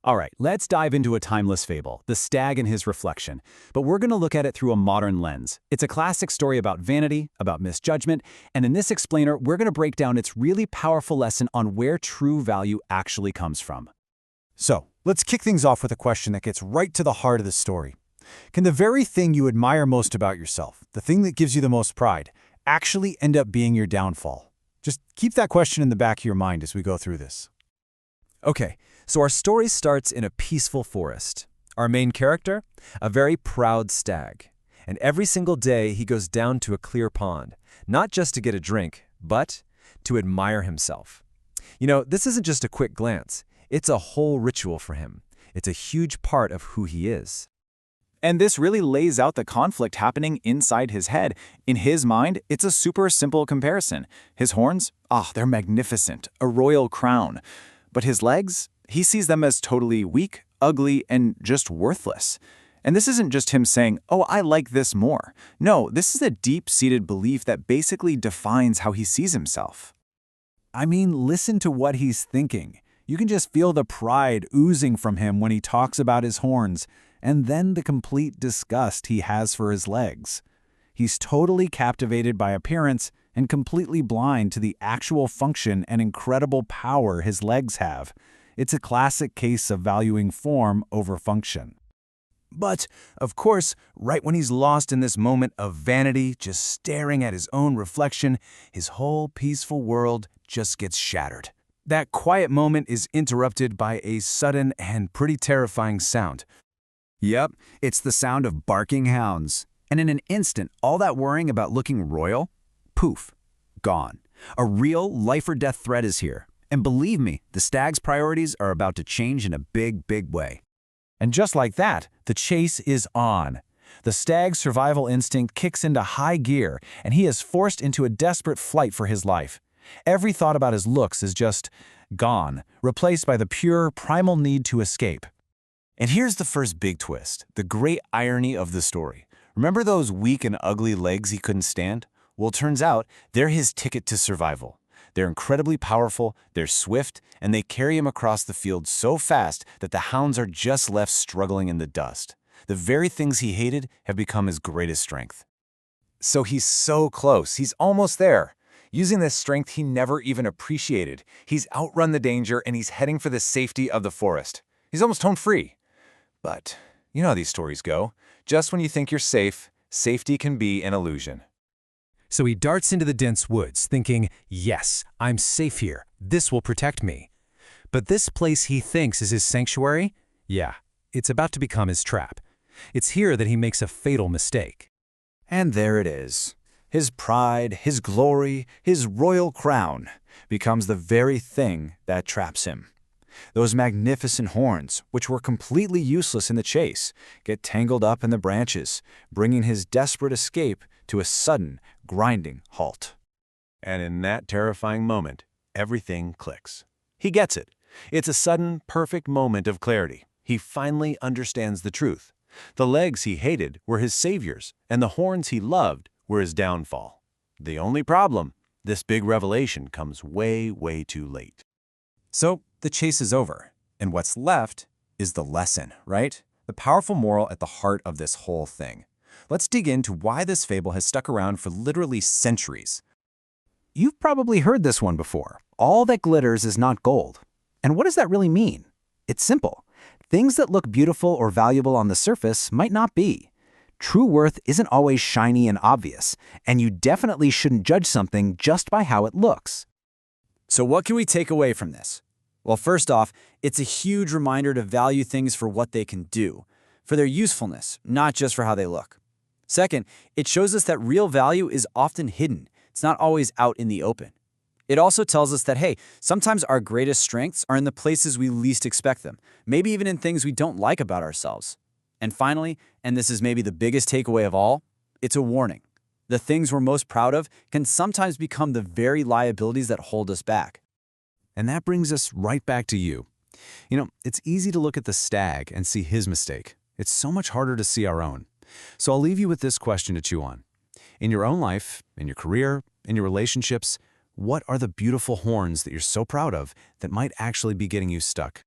All right, let's dive into a timeless fable, The Stag and His Reflection. But we're going to look at it through a modern lens. It's a classic story about vanity, about misjudgment, and in this explainer, we're going to break down its really powerful lesson on where true value actually comes from. So, let's kick things off with a question that gets right to the heart of the story. Can the very thing you admire most about yourself, the thing that gives you the most pride, actually end up being your downfall? Just keep that question in the back of your mind as we go through this. Okay, so our story starts in a peaceful forest. Our main character, a very proud stag. And every single day he goes down to a clear pond, not just to get a drink, but to admire himself. You know, this isn't just a quick glance. It's a whole ritual for him. It's a huge part of who he is. And this really lays out the conflict happening inside his head. In his mind, it's a super simple comparison. His horns? They're magnificent, a royal crown. But his legs? He sees them as totally weak, ugly, and just worthless. And this isn't just him saying, oh, I like this more. No, this is a deep-seated belief that basically defines how he sees himself. I mean, listen to what he's thinking. You can just feel the pride oozing from him when he talks about his horns, and then the complete disgust he has for his legs. He's totally captivated by appearance and completely blind to the actual function and incredible power his legs have. It's a classic case of valuing form over function. But, of course, right when he's lost in this moment of vanity, just staring at his own reflection, his whole peaceful world just gets shattered. That quiet moment is interrupted by a sudden and pretty terrifying sound. Yep, it's the sound of barking hounds. And in an instant, all that worrying about looking royal, poof, gone. A real life-or-death threat is here. And believe me, the stag's priorities are about to change in a big, big way. And just like that, the chase is on. The stag's survival instinct kicks into high gear, and he is forced into a desperate flight for his life. Every thought about his looks is just gone, replaced by the pure, primal need to escape. And here's the first big twist, the great irony of the story. Remember those weak and ugly legs he couldn't stand? Well, it turns out they're his ticket to survival. They're incredibly powerful, they're swift, and they carry him across the field so fast that the hounds are just left struggling in the dust. The very things he hated have become his greatest strength. So he's so close, he's almost there. Using this strength he never even appreciated, he's outrun the danger and he's heading for the safety of the forest. He's almost home free. But you know how these stories go. Just when you think you're safe, safety can be an illusion. So he darts into the dense woods, thinking, yes, I'm safe here. This will protect me. But this place he thinks is his sanctuary? Yeah, it's about to become his trap. It's here that he makes a fatal mistake. And there it is. His pride, his glory, his royal crown becomes the very thing that traps him. Those magnificent horns, which were completely useless in the chase, get tangled up in the branches, bringing his desperate escape to a sudden, grinding halt. And in that terrifying moment, everything clicks. He gets it. It's a sudden, perfect moment of clarity. He finally understands the truth. The legs he hated were his saviors, and the horns he loved were his downfall. The only problem, this big revelation comes way, way too late. So, the chase is over, and what's left is the lesson, right? The powerful moral at the heart of this whole thing. Let's dig into why this fable has stuck around for literally centuries. You've probably heard this one before. All that glitters is not gold. And what does that really mean? It's simple. Things that look beautiful or valuable on the surface might not be. True worth isn't always shiny and obvious, and you definitely shouldn't judge something just by how it looks. So what can we take away from this? Well, first off, it's a huge reminder to value things for what they can do, for their usefulness, not just for how they look. Second, it shows us that real value is often hidden. It's not always out in the open. It also tells us that, hey, sometimes our greatest strengths are in the places we least expect them, maybe even in things we don't like about ourselves. And finally, and this is maybe the biggest takeaway of all, it's a warning. The things we're most proud of can sometimes become the very liabilities that hold us back. And that brings us right back to you. You know, it's easy to look at the stag and see his mistake. It's so much harder to see our own. So I'll leave you with this question to chew on. In your own life, in your career, in your relationships, what are the beautiful horns that you're so proud of that might actually be getting you stuck?